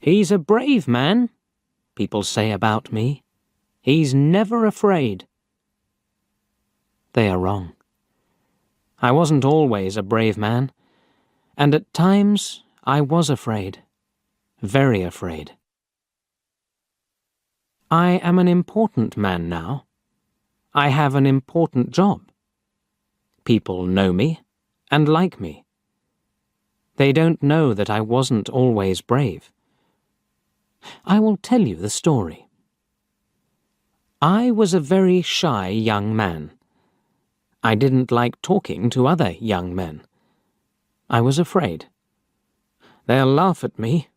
"He's a brave man," people say about me. "He's never afraid." They are wrong. I wasn't always a brave man, and at times I was afraid, very afraid. I am an important man now. I have an important job. People know me and like me. They don't know that I wasn't always brave. I will tell you the story. I was a very shy young man. I didn't like talking to other young men. I was afraid. They'll laugh at me,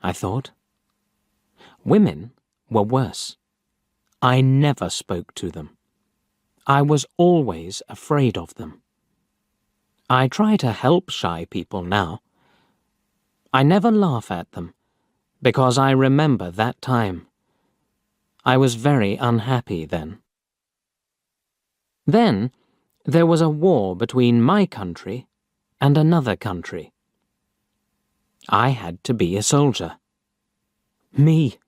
I thought. Women were worse. I never spoke to them. I was always afraid of them. I try to help shy people now. I never laugh at them, because I remember that time. I was very unhappy then. Then there was a war between my country and another country. I had to be a soldier. Me!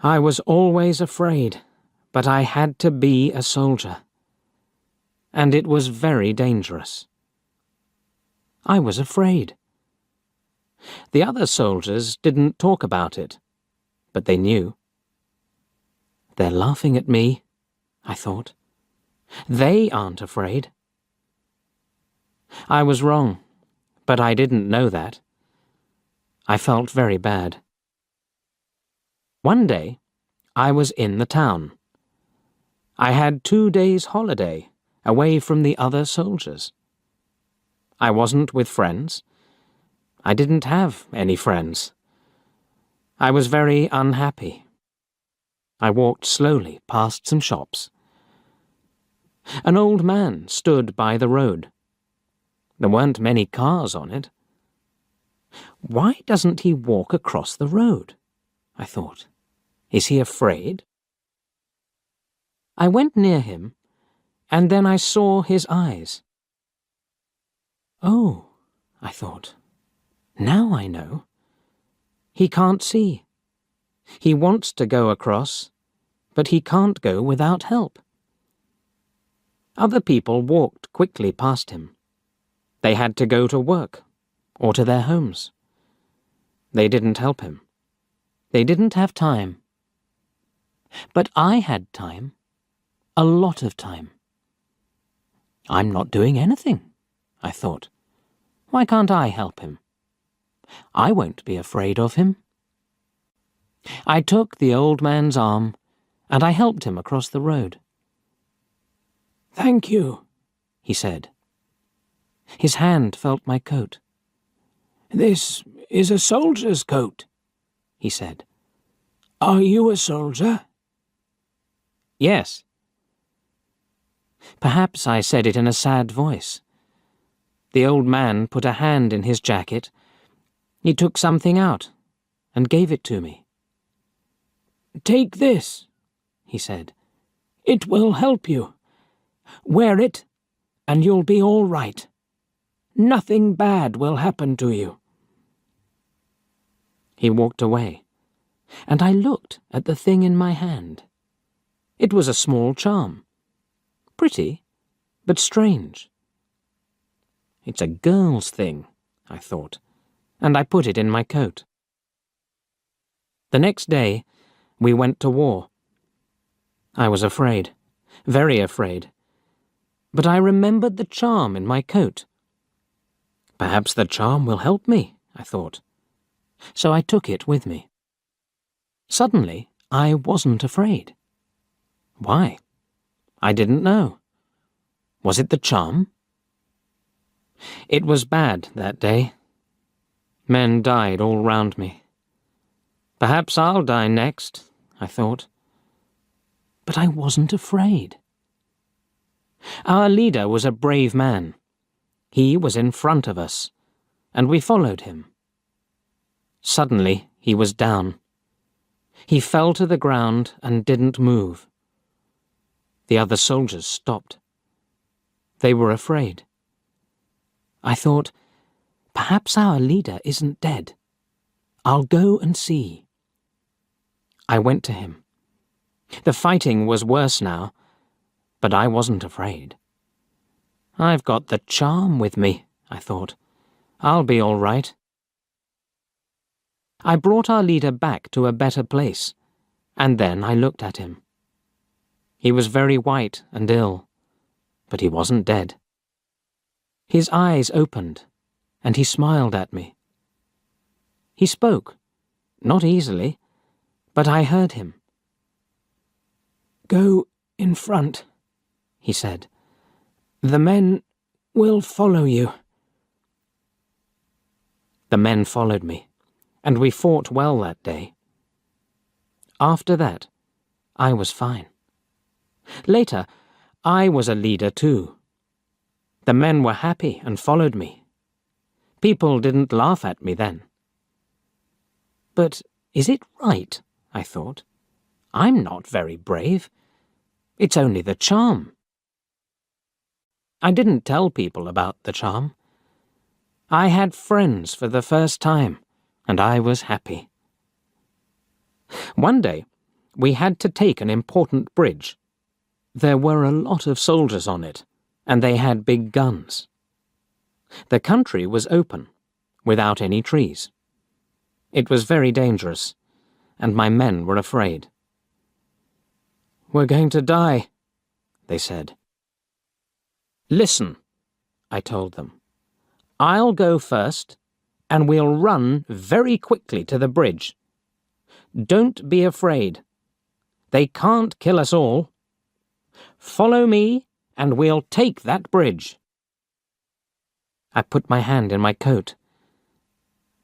I was always afraid, but I had to be a soldier. And it was very dangerous. I was afraid. The other soldiers didn't talk about it, but they knew. They're laughing at me, I thought. They aren't afraid. I was wrong, but I didn't know that. I felt very bad. One day, I was in the town. I had 2 days' holiday away from the other soldiers. I wasn't with friends. I didn't have any friends. I was very unhappy. I walked slowly past some shops. An old man stood by the road. There weren't many cars on it. Why doesn't he walk across the road? I thought. Is he afraid? I went near him, and then I saw his eyes. Oh, I thought. Now I know. He can't see. He wants to go across, but he can't go without help. Other people walked quickly past him. They had to go to work or to their homes. They didn't help him. They didn't have time. But I had time, a lot of time. I'm not doing anything, I thought. Why can't I help him? I won't be afraid of him. I took the old man's arm, and I helped him across the road. "Thank you," he said. His hand felt my coat. "This is a soldier's coat," he said. "Are you a soldier?" "Yes." Perhaps I said it in a sad voice. The old man put a hand in his jacket. He took something out and gave it to me. "Take this," he said. "It will help you. Wear it, and you'll be all right. Nothing bad will happen to you." He walked away, and I looked at the thing in my hand. It was a small charm. Pretty, but strange. It's a girl's thing, I thought, and I put it in my coat. The next day, we went to war. I was afraid, very afraid, but I remembered the charm in my coat. Perhaps the charm will help me, I thought. So I took it with me. Suddenly, I wasn't afraid. Why? I didn't know. Was it the charm? It was bad that day. Men died all round me. Perhaps I'll die next, I thought. But I wasn't afraid. Our leader was a brave man. He was in front of us, and we followed him. Suddenly, he was down. He fell to the ground and didn't move. The other soldiers stopped. They were afraid. I thought, perhaps our leader isn't dead. I'll go and see. I went to him. The fighting was worse now, but I wasn't afraid. I've got the charm with me, I thought. I'll be all right. I brought our leader back to a better place, and then I looked at him. He was very white and ill, but he wasn't dead. His eyes opened, and he smiled at me. He spoke, not easily, but I heard him. "Go in front," he said. "The men will follow you." The men followed me, and we fought well that day. After that, I was fine. Later, I was a leader too. The men were happy and followed me. People didn't laugh at me then. But is it right? I thought. I'm not very brave. It's only the charm. I didn't tell people about the charm. I had friends for the first time, and I was happy. One day, we had to take an important bridge. There were a lot of soldiers on it, and they had big guns. The country was open, without any trees. It was very dangerous, and my men were afraid. "We're going to die," they said. "Listen," I told them. "I'll go first, and we'll run very quickly to the bridge. Don't be afraid. They can't kill us all. Follow me, and we'll take that bridge." I put my hand in my coat,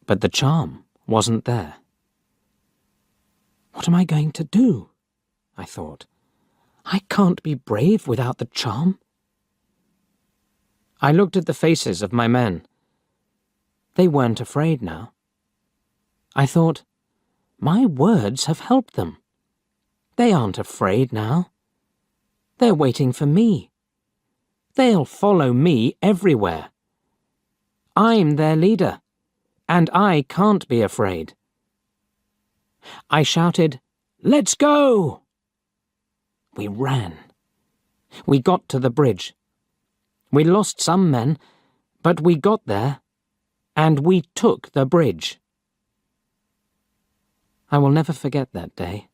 but the charm wasn't there. What am I going to do? I thought. I can't be brave without the charm. I looked at the faces of my men. They weren't afraid now. I thought, my words have helped them. They aren't afraid now. They're waiting for me. They'll follow me everywhere. I'm their leader, and I can't be afraid. I shouted, "Let's go!" We ran. We got to the bridge. We lost some men, but we got there, and we took the bridge. I will never forget that day.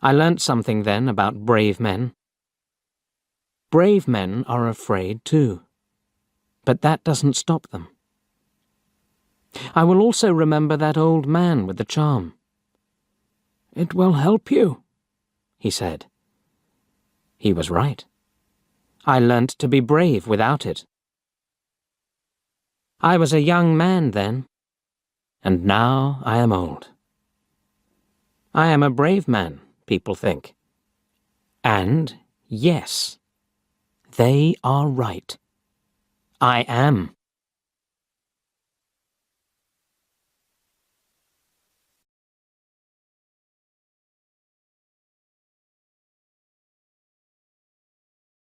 I learnt something then about brave men. Brave men are afraid too, but that doesn't stop them. I will also remember that old man with the charm. "It will help you," he said. He was right. I learnt to be brave without it. I was a young man then, and now I am old. I am a brave man, people think. And, yes, they are right. I am.